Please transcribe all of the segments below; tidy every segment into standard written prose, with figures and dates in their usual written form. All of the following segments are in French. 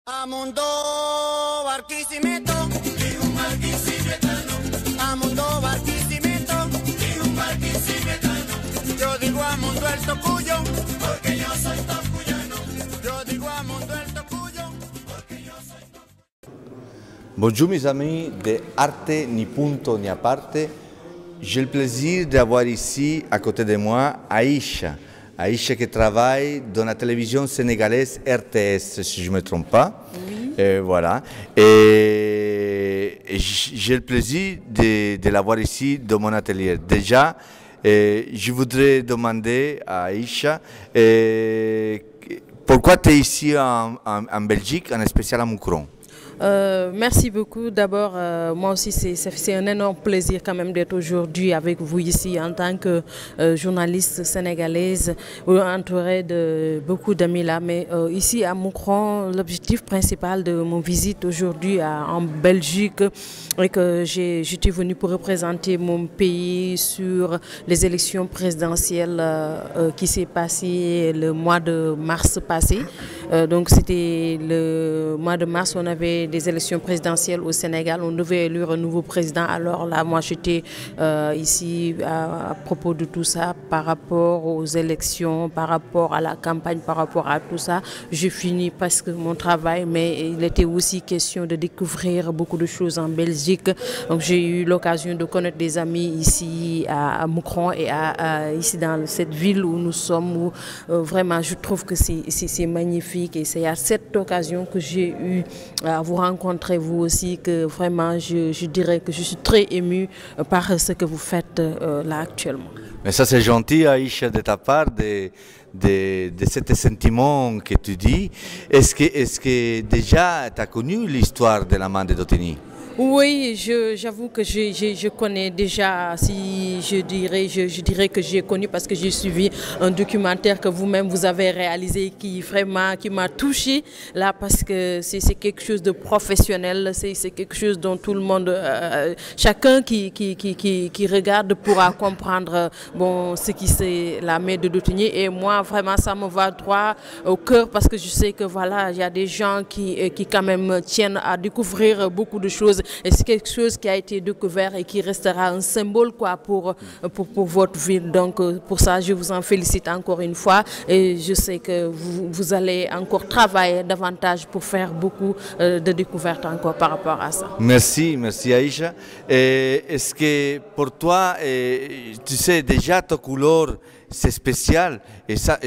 Amundo Barquisimeto, y un barquisimetano. Amundo Barquisimeto, y un barquisimetano. Yo digo Amundo el Tocuyo, porque yo soy tocuyano. Yo digo Amundo el Tocuyo, porque yo soy tocuyano. Bonjour mes amis de Arte Ni Punto Ni Aparte. J'ai le plaisir d'avoir ici à côté de moi Aïcha. Aïcha qui travaille dans la télévision sénégalaise RTS, si je ne me trompe pas. Oui. Voilà. Et j'ai le plaisir de l'avoir ici dans mon atelier. Déjà, je voudrais demander à Aïcha pourquoi tu es ici en Belgique, en spécial à Moucron. Merci beaucoup. D'abord, moi aussi, c'est un énorme plaisir quand même d'être aujourd'hui avec vous ici en tant que journaliste sénégalaise, entourée de beaucoup d'amis là. Mais ici à Moucron, l'objectif principal de mon visite aujourd'hui en Belgique est que j'étais venue pour représenter mon pays sur les élections présidentielles qui s'est passé le mois de mars passé. Donc c'était le mois de mars, on avait des élections présidentielles au Sénégal, on devait élire un nouveau président. Alors là, moi j'étais ici à propos de tout ça, par rapport aux élections, par rapport à la campagne, par rapport à tout ça. J'ai fini presque mon travail, mais il était aussi question de découvrir beaucoup de choses en Belgique. Donc j'ai eu l'occasion de connaître des amis ici à Moucron et ici dans cette ville où nous sommes, où vraiment je trouve que c'est magnifique. Et c'est à cette occasion que j'ai eu à vous rencontrer vous aussi, que vraiment je dirais que je suis très émue par ce que vous faites là actuellement. Mais ça c'est gentil Aïcha de ta part, de ce sentiment que tu dis. Est-ce que déjà tu as connu l'histoire de la main de Dotini? Oui, j'avoue que je connais déjà, si je dirais que j'ai connu parce que j'ai suivi un documentaire que vous-même vous avez réalisé qui m'a touché là, parce que c'est quelque chose de professionnel, c'est quelque chose dont tout le monde, chacun qui regarde pourra comprendre ce qui c'est la main de Dotini. Et moi vraiment ça me va droit au cœur parce que je sais que voilà, il y a des gens qui quand même tiennent à découvrir beaucoup de choses. Et c'est quelque chose qui a été découvert et qui restera un symbole pour votre ville. Donc pour ça, je vous en félicite encore une fois. Et je sais que vous allez encore travailler davantage pour faire beaucoup de découvertes encore par rapport à ça. Merci Aïcha. Est-ce que pour toi, tu sais déjà ta couleur, c'est spécial et ça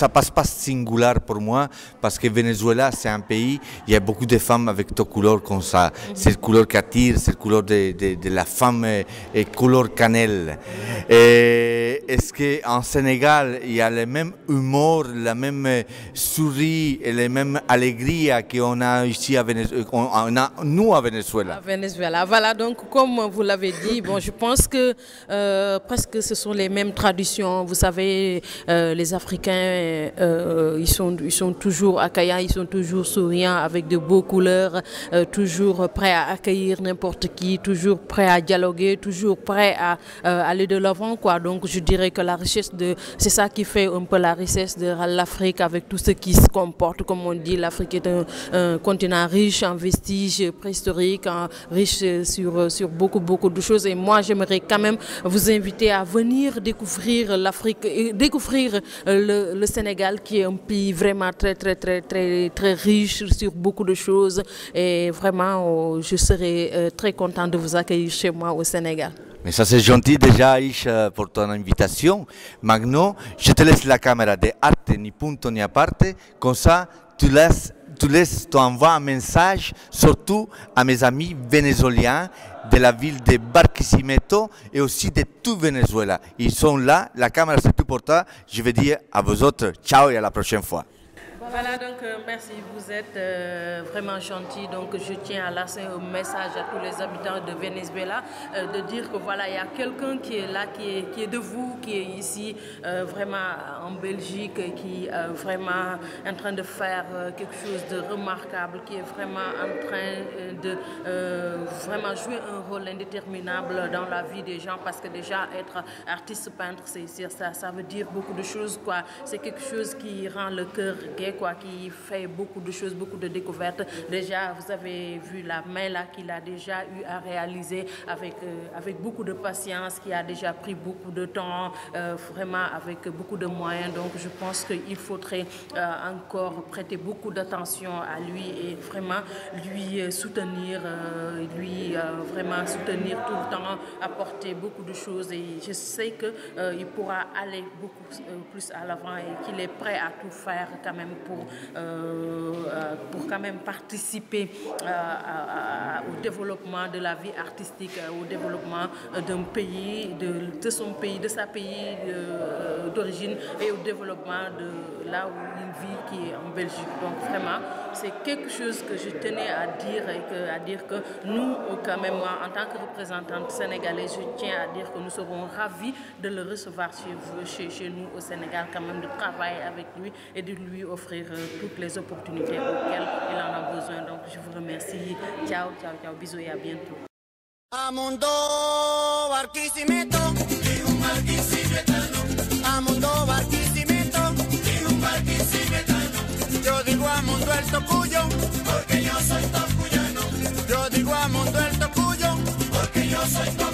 passe pas singulier pour moi parce que Venezuela c'est un pays, il y a beaucoup de femmes avec ta couleur comme ça, cette couleur qui attire, cette couleur de la femme et couleur cannelle. Est-ce qu'en Sénégal il y a le même humour, la même souris et la même alegria qu'on a ici à Venezuela, nous à Venezuela? À Venezuela, voilà, donc comme vous l'avez dit, je pense que presque ce sont les mêmes traditions. Vous savez, les Africains, ils sont toujours accueillants, ils sont toujours souriants avec de beaux couleurs, toujours prêts à accueillir n'importe qui, toujours prêts à dialoguer, toujours prêts à aller de l'avant, quoi. Donc je dirais que la richesse c'est ça qui fait un peu la richesse de l'Afrique, avec tout ce qui se comporte. Comme on dit, l'Afrique est un continent riche en vestiges préhistoriques, riche sur beaucoup de choses. Et moi, j'aimerais quand même vous inviter à venir découvrir l'Afrique et découvrir le Sénégal, qui est un pays vraiment très riche sur beaucoup de choses. Et vraiment, je serai très content de vous accueillir chez moi au Sénégal. Mais ça c'est gentil déjà Aïcha pour ton invitation. Maintenant, je te laisse la caméra de Arte Ni Punto Ni Aparte, comme ça tu envoies un message surtout à mes amis vénézuéliens de la ville de Barquisimeto et aussi de tout Venezuela. Ils sont là, la caméra c'est tout pour toi. Je vais dire à vous autres, ciao et à la prochaine fois. Voilà, donc merci, vous êtes vraiment gentil. Donc je tiens à lancer un message à tous les habitants de Venezuela, de dire que voilà, il y a quelqu'un qui est là, qui est de vous, qui est ici vraiment en Belgique, qui est vraiment en train de faire quelque chose de remarquable, qui est vraiment en train de vraiment jouer un rôle indéterminable dans la vie des gens, parce que déjà être artiste peintre, ça veut dire beaucoup de choses, quoi. C'est quelque chose qui rend le cœur gai, quoi, qui fait beaucoup de choses, beaucoup de découvertes. Déjà, vous avez vu la main là qu'il a déjà eu à réaliser avec beaucoup de patience, qui a déjà pris beaucoup de temps, vraiment avec beaucoup de moyens. Donc je pense qu'il faudrait encore prêter beaucoup d'attention à lui et vraiment lui soutenir, vraiment soutenir tout le temps, apporter beaucoup de choses. Et je sais qu'il pourra aller beaucoup plus à l'avant et qu'il est prêt à tout faire quand même pour quand même participer au développement de la vie artistique, au développement d'un pays, de son pays, de sa pays d'origine et au développement de là où il vit, qui est en Belgique. Donc vraiment, c'est quelque chose que je tenais à dire que nous, quand même, en tant que représentante sénégalaise, je tiens à dire que nous serons ravis de le recevoir chez nous au Sénégal, quand même, de travailler avec lui et de lui offrir toutes les opportunités auxquelles il en a besoin. Donc je vous remercie. Ciao, ciao, ciao. Bisous et à bientôt. Amundo Barquisimeto, un barquisimetano. Amundo Barquisimeto, un barquisimetano. Yo digo Amundo el Tocuyo, porque yo soy tocuyano. Yo digo Amundo el Tocuyo, porque yo soy tocuyano.